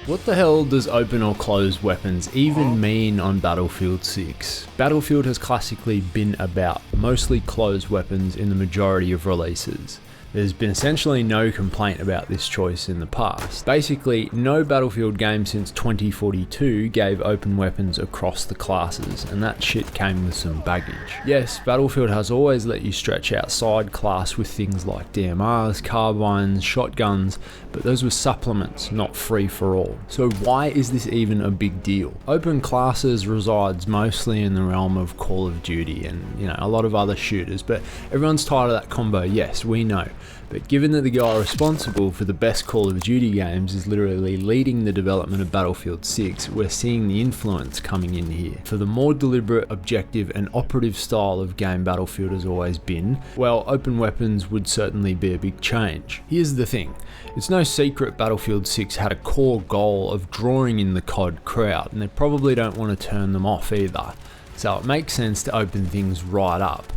What the hell does open or closed weapons even mean on Battlefield 6? Battlefield has classically been about mostly closed weapons in the majority of releases. There's been essentially no complaint about this choice in the past. Basically, no Battlefield game since 2042 gave open weapons across the classes, and that shit came with some baggage. Yes, Battlefield has always let you stretch outside class with things like DMRs, carbines, shotguns, but those were supplements, not free for all. So why is this even a big deal? Open classes resides mostly in the realm of Call of Duty and, a lot of other shooters, but everyone's tired of that combo, yes, we know. But given that the guy responsible for the best Call of Duty games is literally leading the development of Battlefield 6, we're seeing the influence coming in here. For the more deliberate, objective and operative style of game Battlefield has always been, well, open weapons would certainly be a big change. Here's the thing, it's no secret Battlefield 6 had a core goal of drawing in the COD crowd, and they probably don't want to turn them off either. So it makes sense to open things right up.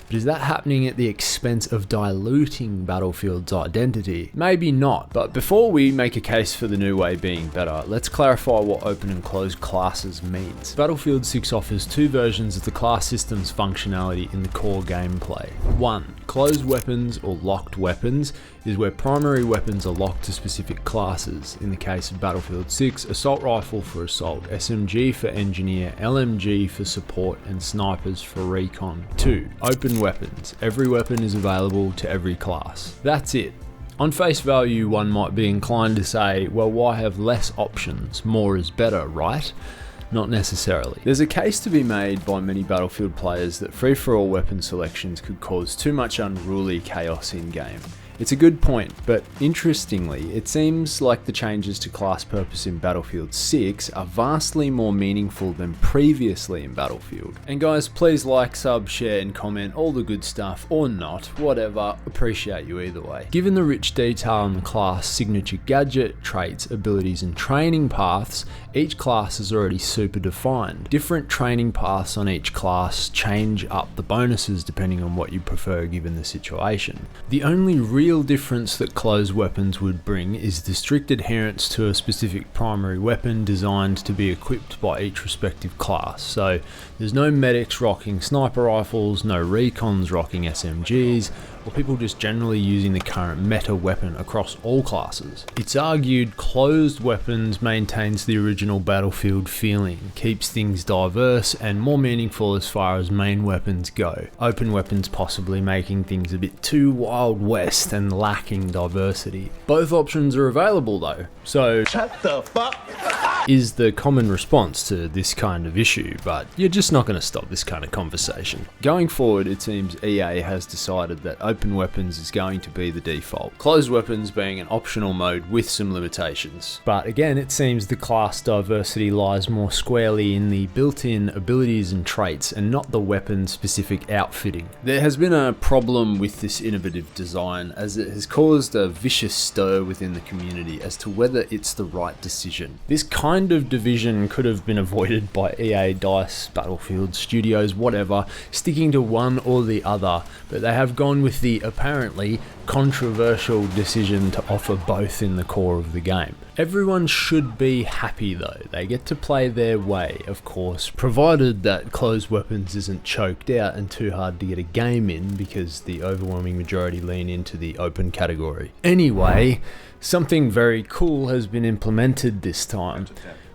But is that happening at the expense of diluting Battlefield's identity? Maybe not, but before we make a case for the new way being better, let's clarify what open and closed classes means. Battlefield 6 offers two versions of the class system's functionality in the core gameplay. 1. Closed weapons or locked weapons is where primary weapons are locked to specific classes. In the case of Battlefield 6, assault rifle for assault, SMG for engineer, LMG for support, and snipers for recon. 2. Open weapons. Every weapon is available to every class. That's it. On face value, one might be inclined to say, well, why have less options? More is better, right? Not necessarily. There's a case to be made by many Battlefield players that free-for-all weapon selections could cause too much unruly chaos in-game. It's a good point, but interestingly, it seems like the changes to class purpose in Battlefield 6 are vastly more meaningful than previously in Battlefield. And guys, please like, sub, share and comment, all the good stuff, or not, whatever, appreciate you either way. Given the rich detail on the class signature gadget, traits, abilities and training paths, each class is already super defined. Different training paths on each class change up the bonuses depending on what you prefer given the situation. The only real difference that closed weapons would bring is the strict adherence to a specific primary weapon designed to be equipped by each respective class. So there's no medics rocking sniper rifles, no recons rocking SMGs, or people just generally using the current meta weapon across all classes. It's argued closed weapons maintains the original Battlefield feeling, keeps things diverse and more meaningful as far as main weapons go. Open weapons possibly making things a bit too Wild West and lacking diversity. Both options are available though, so shut the fuck is the common response to this kind of issue, but you're just not going to stop this kind of conversation. Going forward, it seems EA has decided that open weapons is going to be the default, closed weapons being an optional mode with some limitations. But again, it seems the class diversity lies more squarely in the built-in abilities and traits and not the weapon-specific outfitting. There has been a problem with this innovative design as it has caused a vicious stir within the community as to whether it's the right decision. This kind of division could have been avoided by EA, DICE, Battlefield, Studios, whatever, sticking to one or the other, but they have gone with the apparently controversial decision to offer both in the core of the game. Everyone should be happy though. They get to play their way, of course, provided that closed weapons isn't choked out and too hard to get a game in because the overwhelming majority lean into the open category. Anyway, something very cool has been implemented this time.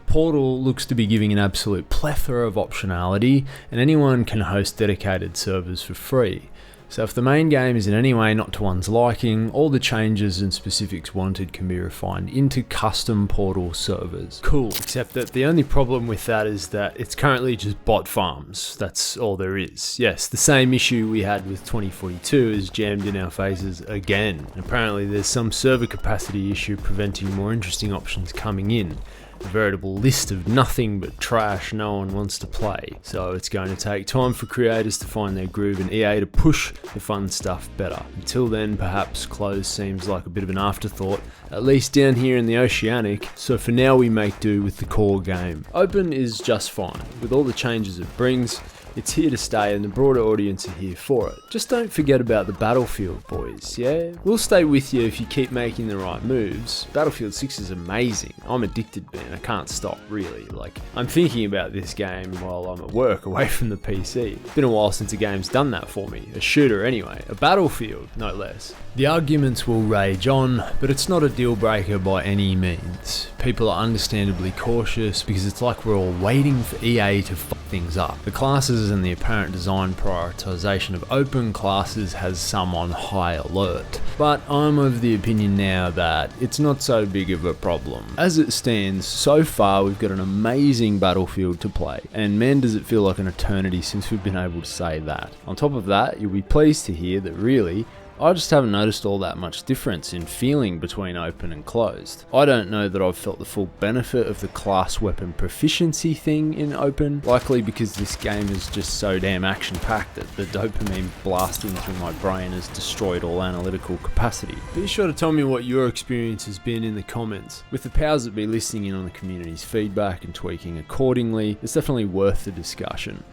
Portal looks to be giving an absolute plethora of optionality, and anyone can host dedicated servers for free. So if the main game is in any way not to one's liking, all the changes and specifics wanted can be refined into custom Portal servers. Cool, except that the only problem with that is that it's currently just bot farms. That's all there is. Yes, the same issue we had with 2042 is jammed in our faces again. Apparently there's some server capacity issue preventing more interesting options coming in. A veritable list of nothing but trash no one wants to play. So it's going to take time for creators to find their groove and EA to push the fun stuff better. Until then, perhaps closed seems like a bit of an afterthought, at least down here in the Oceanic, so for now we make do with the core game. Open is just fine. With all the changes it brings, It's here to stay and the broader audience are here for it. Just don't forget about the Battlefield, boys, yeah? We'll stay with you if you keep making the right moves. Battlefield 6 is amazing. I'm addicted, man. I can't stop, really. Like, I'm thinking about this game while I'm at work away from the PC. It's been a while since a game's done that for me. A shooter anyway. A Battlefield, no less. The arguments will rage on, but it's not a deal breaker by any means. People are understandably cautious because it's like we're all waiting for EA to fuck things up. The classes and the apparent design prioritization of open classes has some on high alert. But I'm of the opinion now that it's not so big of a problem. As it stands, so far we've got an amazing Battlefield to play, and man does it feel like an eternity since we've been able to say that. On top of that, you'll be pleased to hear that really, I just haven't noticed all that much difference in feeling between open and closed. I don't know that I've felt the full benefit of the class weapon proficiency thing in open, likely because this game is just so damn action packed that the dopamine blasting through my brain has destroyed all analytical capacity. Be sure to tell me what your experience has been in the comments. With the powers that be listening in on the community's feedback and tweaking accordingly, it's definitely worth the discussion.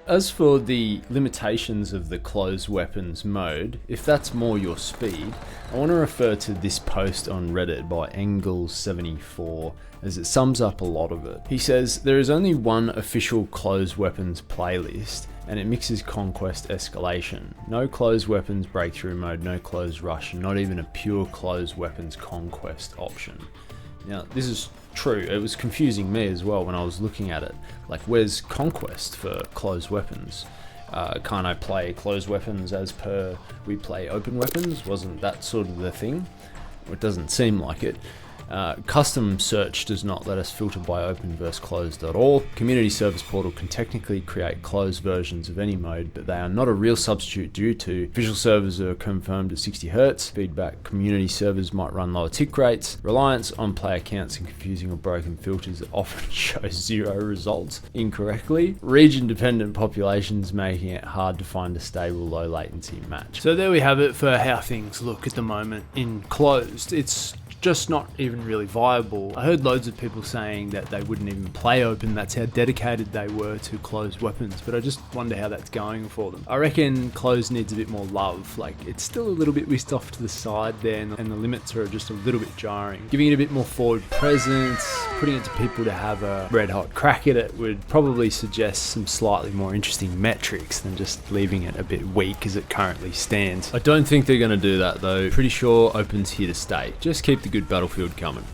As for the limitations of the closed weapons mode, if that's more your speed, I want to refer to this post on Reddit by Engels74 as it sums up a lot of it. He says, there is only one official closed weapons playlist and it mixes conquest escalation. No closed weapons breakthrough mode, no closed rush, and not even a pure closed weapons conquest option. Now, this is true. It was confusing me as well when I was looking at it. Like, where's conquest for closed weapons? Can't I play closed weapons as per we play open weapons? Wasn't that sort of the thing? It doesn't seem like it. Custom search does not let us filter by open versus closed at all. Community Service Portal can technically create closed versions of any mode, but they are not a real substitute due to official servers are confirmed at 60 Hz, feedback community servers might run lower tick rates, reliance on player counts and confusing or broken filters that often show 0 results incorrectly, region dependent populations making it hard to find a stable low latency match. So there we have it for how things look at the moment in closed. It's just not even really viable. I heard loads of people saying that they wouldn't even play open, that's how dedicated they were to closed weapons, but I just wonder how that's going for them. I reckon closed needs a bit more love, like it's still a little bit whisked off to the side there and the limits are just a little bit jarring. Giving it a bit more forward presence, putting it to people to have a red hot crack at it would probably suggest some slightly more interesting metrics than just leaving it a bit weak as it currently stands. I don't think they're going to do that though. Pretty sure open's here to stay. Just keep the good Battlefield coming.